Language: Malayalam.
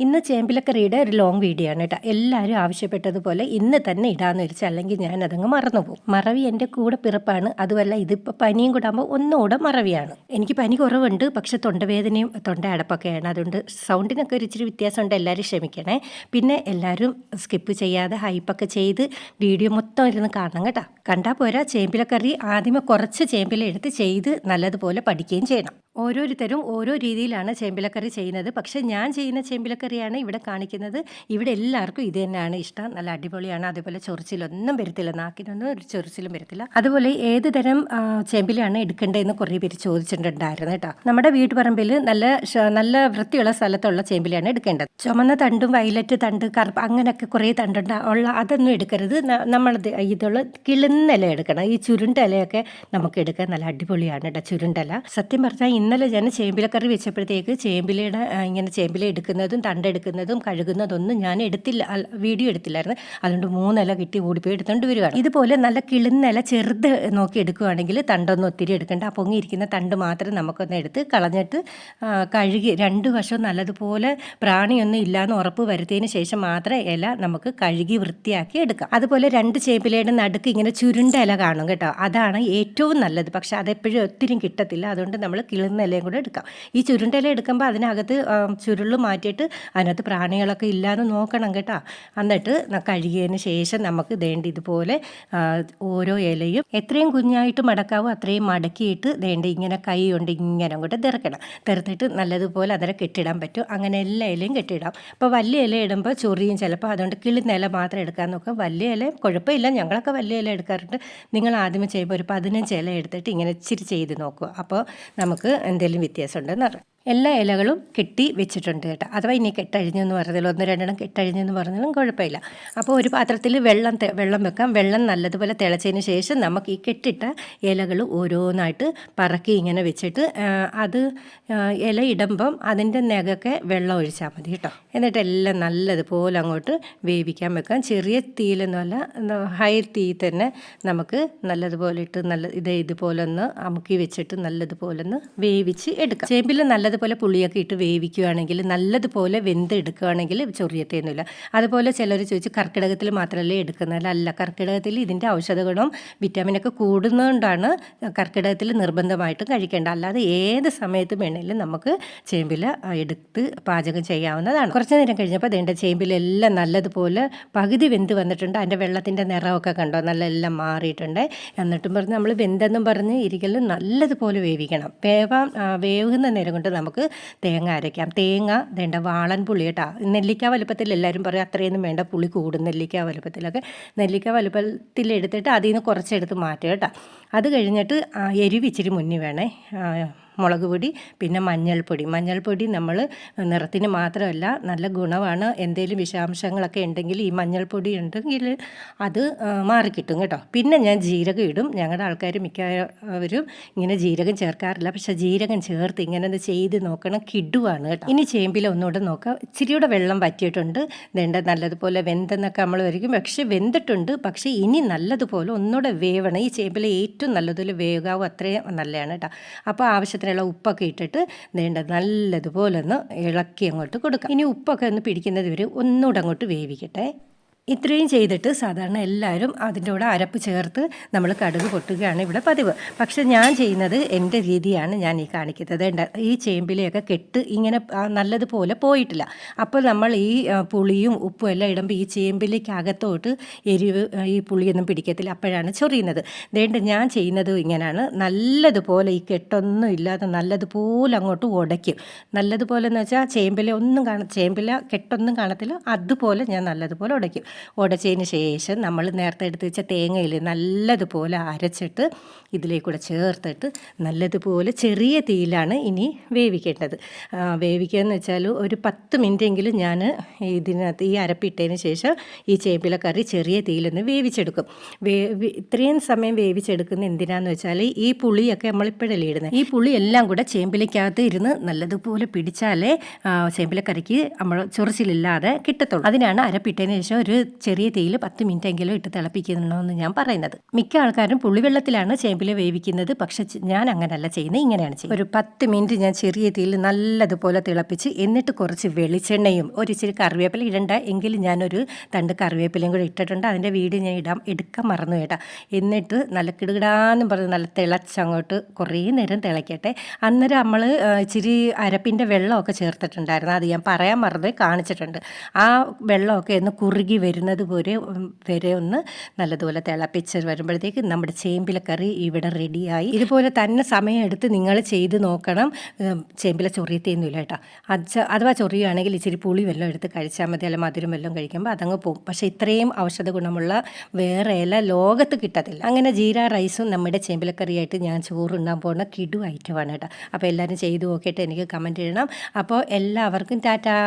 ഇന്ന് ചേമ്പിലക്കറിയുടെ ഒരു ലോങ് വീഡിയോ ആണ് കേട്ടോ. എല്ലാവരും ആവശ്യപ്പെട്ടതുപോലെ ഇന്ന് തന്നെ ഇടാമെന്ന് വെച്ചാൽ, അല്ലെങ്കിൽ ഞാൻ അതങ്ങ് മറന്നുപോകും. മറവി എൻ്റെ കൂടെ പിറപ്പാണ്. അതുമല്ല ഇതിപ്പോൾ പനിയും കൂടെ ആകുമ്പോൾ ഒന്നുകൂടെ മറവിയാണ്. എനിക്ക് പനി കുറവുണ്ട്, പക്ഷെ തൊണ്ടവേദനയും തൊണ്ട അടപ്പൊക്കെയാണ്. അതുകൊണ്ട് സൗണ്ടിനൊക്കെ ഒരു ഇച്ചിരി വ്യത്യാസമുണ്ട്, എല്ലാവരും ക്ഷമിക്കണേ. പിന്നെ എല്ലാവരും സ്കിപ്പ് ചെയ്യാതെ ഹൈപ്പൊക്കെ ചെയ്ത് വീഡിയോ മൊത്തം ഇരുന്ന് കാണണം കേട്ടോ. കണ്ടാൽ പോരാ, ചേമ്പിലക്കറി ആദ്യമേ കുറച്ച് ചേമ്പില എടുത്ത് ചെയ്ത് നല്ലതുപോലെ പഠിക്കുകയും ചെയ്യണം. ഓരോരുത്തരും ഓരോ രീതിയിലാണ് ചേമ്പിലക്കറി ചെയ്യുന്നത്. പക്ഷേ ഞാൻ ചെയ്യുന്ന ചേമ്പിലക്കറിയാണ് ഇവിടെ കാണിക്കുന്നത്. ഇവിടെ എല്ലാവർക്കും ഇത് തന്നെയാണ് ഇഷ്ടം. നല്ല അടിപൊളിയാണ്. അതുപോലെ ചൊറിച്ചിലൊന്നും വരത്തില്ല, നാക്കിനൊന്നും ഒരു ചൊറിച്ചിലും വരത്തില്ല. അതുപോലെ ഏത് തരം ചേമ്പിലാണ് എടുക്കേണ്ടതെന്ന് കുറേ പേര് ചോദിച്ചിട്ടുണ്ടായിരുന്നു കേട്ടോ. നമ്മുടെ വീട്ടുപറമ്പിൽ നല്ല വൃത്തിയുള്ള സ്ഥലത്തുള്ള ചേമ്പിലാണ് എടുക്കേണ്ടത്. ചുമന്ന തണ്ടും വയലറ്റ് തണ്ട് കറുപ്പ് അങ്ങനെയൊക്കെ കുറേ തണ്ടുണ്ട് അതൊന്നും എടുക്കരുത്. നമ്മൾ ഇതുള്ള കിളുന്നില എടുക്കണം. ഈ ചുരുണ്ടലയൊക്കെ നമുക്ക് എടുക്കാൻ നല്ല അടിപൊളിയാണ് കേട്ടോ, ചുരുണ്ടല. സത്യം പറഞ്ഞാൽ ഇന്നലെ ഞാൻ ചേമ്പിലക്കറി വെച്ചപ്പോഴത്തേക്ക് ചേമ്പിലയുടെ ഇങ്ങനെ ചേമ്പില എടുക്കുന്നതും തണ്ടെടുക്കുന്നതും കഴുകുന്നതൊന്നും ഞാൻ വീഡിയോ എടുത്തില്ലായിരുന്നു. അതുകൊണ്ട് 3 ഇല കിട്ടി ഓടിപ്പോയി എടുത്തുകൊണ്ട് വരികയാണ്. ഇതുപോലെ നല്ല കിളുന്നില ചെറുത് നോക്കി എടുക്കുകയാണെങ്കിൽ തണ്ടൊന്നും ഒത്തിരി എടുക്കേണ്ട. ആ പൊങ്ങിയിരിക്കുന്ന തണ്ട് മാത്രം നമുക്കൊന്ന് എടുത്ത് കളഞ്ഞിട്ട് കഴുകി 2 വശവും നല്ലതുപോലെ പ്രാണിയൊന്നും ഇല്ലയെന്ന് ഉറപ്പ് വരുത്തിയതിന് ശേഷം മാത്രം ഇല നമുക്ക് കഴുകി വൃത്തിയാക്കി എടുക്കാം. അതുപോലെ 2 ചേമ്പിലയുടെ നടുക്ക് ഇങ്ങനെ ചുരുണ്ട ഇല കാണും കേട്ടോ. അതാണ് ഏറ്റവും നല്ലത്. പക്ഷെ അതെപ്പോഴും ഒത്തിരി കിട്ടത്തില്ല. അതുകൊണ്ട് നമ്മൾ ഇലയും കൂടെ എടുക്കാം. ഈ ചുരുണ്ടല എടുക്കുമ്പോൾ അതിനകത്ത് ചുരുള് മാറ്റിയിട്ട് അതിനകത്ത് പ്രാണികളൊക്കെ ഇല്ലയെന്ന് നോക്കണം കേട്ടോ. എന്നിട്ട് കഴുകിയതിന് ശേഷം നമുക്ക് ഇതുപോലെ ഓരോ ഇലയും എത്രയും കുഞ്ഞായിട്ട് മടക്കാവോ അത്രയും മടക്കിയിട്ട് ഇങ്ങനെ കൈ കൊണ്ട് ഇങ്ങനെ അങ്ങോട്ട് തിരത്തിട്ട് നല്ലതുപോലെ അതിനെ കെട്ടിടാൻ പറ്റും. അങ്ങനെ എല്ലാ ഇലയും കെട്ടിടാം. അപ്പോൾ വലിയ ഇല ഇടുമ്പോൾ ചൊറിയും ചിലപ്പോൾ. അതുകൊണ്ട് കിളുന്ന ഇല മാത്രം എടുക്കാൻ നോക്കാം. വലിയ ഇല കുഴപ്പമില്ല, ഞങ്ങളൊക്കെ വലിയ ഇല എടുക്കാറുണ്ട്. നിങ്ങൾ ആദ്യമേ ചെയ്യുമ്പോൾ ഒരു 15 ഇല എടുത്തിട്ട് ഇങ്ങനെ ഇച്ചിരി ചെയ്ത് നോക്കുക. അപ്പോൾ നമുക്ക് എന്തെങ്കിലും വ്യത്യാസം ഉണ്ടെന്ന് അറിയാം. എല്ലാ ഇലകളും കെട്ടി വെച്ചിട്ടുണ്ട് കേട്ടോ. അഥവാ ഇനി കെട്ടഴിഞ്ഞു എന്ന് പറഞ്ഞാലും 1-2 കെട്ടഴിഞ്ഞു എന്ന് പറഞ്ഞാലും കുഴപ്പമില്ല. അപ്പോൾ ഒരു പാത്രത്തിൽ വെള്ളം വെക്കാം. വെള്ളം നല്ലതുപോലെ തിളച്ചതിന് ശേഷം നമുക്ക് ഈ കെട്ടിട്ട ഇലകൾ ഓരോന്നായിട്ട് പറക്കി ഇങ്ങനെ വെച്ചിട്ട് അത് ഇല ഇടുമ്പം അതിൻ്റെ നെകൊക്കെ വെള്ളം ഒഴിച്ചാൽ മതി കേട്ടോ. എന്നിട്ട് എല്ലാം നല്ലതുപോലെ അങ്ങോട്ട് വേവിക്കാൻ വെക്കാം. ചെറിയ തീയിലൊന്നുമല്ല, ഹൈ തീ തന്നെ നമുക്ക് നല്ലതുപോലെ ഇട്ട് ഇതുപോലെ ഒന്ന് അമുക്കി വെച്ചിട്ട് നല്ലതുപോലെ ഒന്ന് വേവിച്ച് എടുക്കാം. ചേമ്പിൽ നല്ലതുപോലെ പുളിയൊക്കെ ഇട്ട് വേവിക്കുകയാണെങ്കിൽ നല്ലതുപോലെ വെന്തെടുക്കുകയാണെങ്കിൽ ചൊറിയത്തൊന്നുമില്ല. അതുപോലെ ചിലർ ചോദിച്ചു കർക്കിടകത്തിൽ മാത്രമല്ലേ എടുക്കുന്നതല്ല. കർക്കിടകത്തിൽ ഇതിൻ്റെ ഔഷധ ഗുണവും വിറ്റാമിനൊക്കെ കൂടുന്നതുകൊണ്ടാണ് കർക്കിടകത്തിൽ നിർബന്ധമായിട്ടും കഴിക്കേണ്ടത്. അല്ലാതെ ഏത് സമയത്തും വേണമെങ്കിലും നമുക്ക് ചേമ്പില എടുത്ത് പാചകം ചെയ്യാവുന്നതാണ്. കുറച്ച് നേരം കഴിഞ്ഞപ്പോൾ അതിൻ്റെ ചേമ്പിലെല്ലാം നല്ലതുപോലെ പകുതി വെന്ത് വന്നിട്ടുണ്ട്. അതിൻ്റെ വെള്ളത്തിൻ്റെ നിറമൊക്കെ കണ്ടോ, എല്ലാം മാറിയിട്ടുണ്ട്. എന്നിട്ടും പറഞ്ഞ് നമ്മൾ വെന്തെന്നും പറഞ്ഞ് ഇരിക്കലും നല്ലതുപോലെ വേവിക്കണം. വേവുന്ന നേരം കൊണ്ട് നമുക്ക് തേങ്ങ അരയ്ക്കാം. തേങ്ങ വാളൻ പുളി കേട്ടോ. നെല്ലിക്ക വലുപ്പത്തിൽ എല്ലാവരും പറയും അത്രയൊന്നും വേണ്ട, പുളി കൂടും നെല്ലിക്ക വലുപ്പത്തിലൊക്കെ. നെല്ലിക്ക വലുപ്പത്തിൽ എടുത്തിട്ട് അതിൽ നിന്ന് കുറച്ചെടുത്ത് മാറ്റുക കേട്ടോ. അത് കഴിഞ്ഞിട്ട് എരിവ് ഇച്ചിരി മുന്നിൽ വേണേ. മുളക് പൊടി, പിന്നെ മഞ്ഞൾപ്പൊടി നമ്മൾ നിറത്തിന് മാത്രമല്ല നല്ല ഗുണമാണ്. എന്തെങ്കിലും വിഷാംശങ്ങളൊക്കെ ഉണ്ടെങ്കിൽ ഈ മഞ്ഞൾപ്പൊടി ഉണ്ടെങ്കിൽ അത് മാറിക്കിട്ടും കേട്ടോ. പിന്നെ ഞാൻ ജീരകം ഇടും. ഞങ്ങളുടെ ആൾക്കാർ മിക്കവരും ഇങ്ങനെ ജീരകം ചേർക്കാറില്ല. പക്ഷേ ജീരകം ചേർത്ത് ഇങ്ങനെ ഒന്ന് ചെയ്ത് നോക്കണം, കിടുവാണ് കേട്ടോ. ഇനി ചേമ്പില ഒന്നുകൂടെ നോക്കാം. ഇച്ചിരിയുടെ വെള്ളം വറ്റിയിട്ടുണ്ട്. നല്ലതുപോലെ വെന്തെന്നൊക്കെ നമ്മൾ വരിക്കും. പക്ഷേ വെന്തിട്ടുണ്ട്. പക്ഷേ ഇനി നല്ലതുപോലെ ഒന്നുകൂടെ വേവണം. ഈ ചേമ്പില ഏറ്റവും നല്ലതുപോലെ വേകാവും, അത്രയും നല്ലതാണ് കേട്ടോ. അപ്പോൾ ആവശ്യത്തിന് ഉപ്പൊക്കെ ഇട്ടിട്ട് നല്ലതുപോലെ ഒന്ന് ഇളക്കി അങ്ങോട്ട് കൊടുക്കാം. ഇനി ഉപ്പൊക്കെ ഒന്ന് പിടിക്കുന്നത് വരെ ഒന്നുകൂടെ അങ്ങോട്ട് വേവിക്കട്ടെ. ഇത്രയും ചെയ്തിട്ട് സാധാരണ എല്ലാവരും അതിൻ്റെ കൂടെ അരപ്പ് ചേർത്ത് നമ്മൾ കടുക് പൊട്ടുകയാണ് ഇവിടെ പതിവ്. പക്ഷെ ഞാൻ ചെയ്യുന്നത് എൻ്റെ രീതിയാണ് ഞാൻ ഈ കാണിക്കുന്നത്. ഈ ചേമ്പിലയൊക്കെ കെട്ട് ഇങ്ങനെ നല്ലതുപോലെ പോയിട്ടില്ല. അപ്പോൾ നമ്മൾ ഈ പുളിയും ഉപ്പും എല്ലാം ഇടുമ്പോൾ ഈ ചേമ്പിലേക്കകത്തോട്ട് എരിവ് ഈ പുളിയൊന്നും പിടിക്കത്തില്ല. അപ്പോഴാണ് ചൊറിയുന്നത്. ഞാൻ ചെയ്യുന്നത് ഇങ്ങനെയാണ്. നല്ലതുപോലെ ഈ കെട്ടൊന്നും ഇല്ലാതെ നല്ലതുപോലെ അങ്ങോട്ട് ഉടയ്ക്കും. നല്ലതുപോലെ എന്ന് വെച്ചാൽ ചേമ്പില കെട്ടൊന്നും കാണത്തില്ല. അതുപോലെ ഞാൻ നല്ലതുപോലെ ഉടയ്ക്കും. ഉടച്ചതിന് ശേഷം നമ്മൾ നേരത്തെ എടുത്ത് വെച്ച തേങ്ങയിൽ നല്ലതുപോലെ അരച്ചിട്ട് ഇതിലേക്കൂടെ ചേർത്തിട്ട് നല്ലതുപോലെ ചെറിയ തീയിലാണ് ഇനി വേവിക്കേണ്ടത്. വേവിക്കുകയെന്ന് വെച്ചാൽ ഒരു 10 മിനിറ്റെങ്കിലും ഞാൻ ഇതിനകത്ത് ഈ അരപ്പിട്ടതിന് ശേഷം ഈ ചേമ്പിലക്കറി ചെറിയ തീയിലൊന്ന് വേവിച്ചെടുക്കും. ഇത്രയും സമയം വേവിച്ചെടുക്കുന്ന എന്തിനാന്ന് വെച്ചാൽ ഈ പുളിയൊക്കെ നമ്മളിപ്പോഴല്ലേ ഇടുന്നത്. ഈ പുളി എല്ലാം കൂടെ ചേമ്പിലക്കകത്ത് ഇരുന്ന് നല്ലതുപോലെ പിടിച്ചാലേ ചേമ്പിലക്കറിക്ക് നമ്മൾ ചൊറിച്ചിലില്ലാതെ കിട്ടത്തുള്ളൂ. അതിനാണ് അരപ്പിട്ടതിന് ശേഷം ഒരു ചെറിയ തീയിൽ 10 മിനിറ്റെങ്കിലും ഇട്ട് തിളപ്പിക്കണമെന്ന് ഞാൻ പറയുന്നത്. മിക്ക ആൾക്കാരും പുളിവെള്ളത്തിലാണ് ചേമ്പില വേവിക്കുന്നത്. പക്ഷെ ഞാൻ അങ്ങനെയല്ല ചെയ്യുന്നത്, ഇങ്ങനെയാണ് ചെയ്യുന്നത്. ഒരു 10 മിനിറ്റ് ഞാൻ ചെറിയ തീയിൽ നല്ലതുപോലെ തിളപ്പിച്ച് എന്നിട്ട് കുറച്ച് വെളിച്ചെണ്ണയും ഇച്ചിരി കറിവേപ്പില ഇടണ്ട എങ്കിലും ഞാനൊരു തണ്ട് കറിവേപ്പിലയും കൂടി ഇട്ടിട്ടുണ്ട്. അതിൻ്റെ വീഡിയോ ഞാൻ എടുക്കാൻ മറന്നു കേട്ടാ. എന്നിട്ട് നല്ല കിടുകിടാന്നും പറഞ്ഞ് നല്ല തിളച്ചങ്ങോട്ട് കുറേ നേരം തിളയ്ക്കട്ടെ. അന്നേരം നമ്മൾ ഇച്ചിരി അരപ്പിൻ്റെ വെള്ളമൊക്കെ ചേർത്തിട്ടുണ്ടായിരുന്നു, അത് ഞാൻ പറയാൻ മറന്നു കാണിച്ചിട്ടുണ്ട്. ആ വെള്ളമൊക്കെ ഒന്ന് കുറുകി വരുന്നത് വരെ ഒന്ന് നല്ലതുപോലെ തിളപ്പിച്ച് വരുമ്പോഴത്തേക്ക് നമ്മുടെ ചേമ്പിലക്കറി ഇവിടെ റെഡിയായി. ഇതുപോലെ തന്നെ സമയമെടുത്ത് നിങ്ങൾ ചെയ്ത് നോക്കണം. ചേമ്പില ചൊറിയത്തൊന്നുമില്ല കേട്ടോ. അഥവാ ചൊറിയുകയാണെങ്കിൽ ഇച്ചിരി പുളി വെള്ളം എടുത്ത് കഴിച്ചാൽ മതി, അല്ല മധുരം വെള്ളം കഴിക്കുമ്പോൾ അതങ്ങ് പോകും. പക്ഷേ ഇത്രയും ഔഷധ ഗുണമുള്ള വേറെ ഇല ലോകത്ത് കിട്ടത്തില്ല. അങ്ങനെ ജീര റൈസും നമ്മുടെ ചേമ്പിലക്കറിയായിട്ട് ഞാൻ ചോറുണ്ണാൻ പോകുന്ന കിടു ഐറ്റമാണ് കേട്ടോ. അപ്പോൾ എല്ലാവരും ചെയ്ത് നോക്കിയിട്ട് എനിക്ക് കമൻറ്റ് ചെയ്യണം. അപ്പോൾ എല്ലാവർക്കും ടാറ്റാ.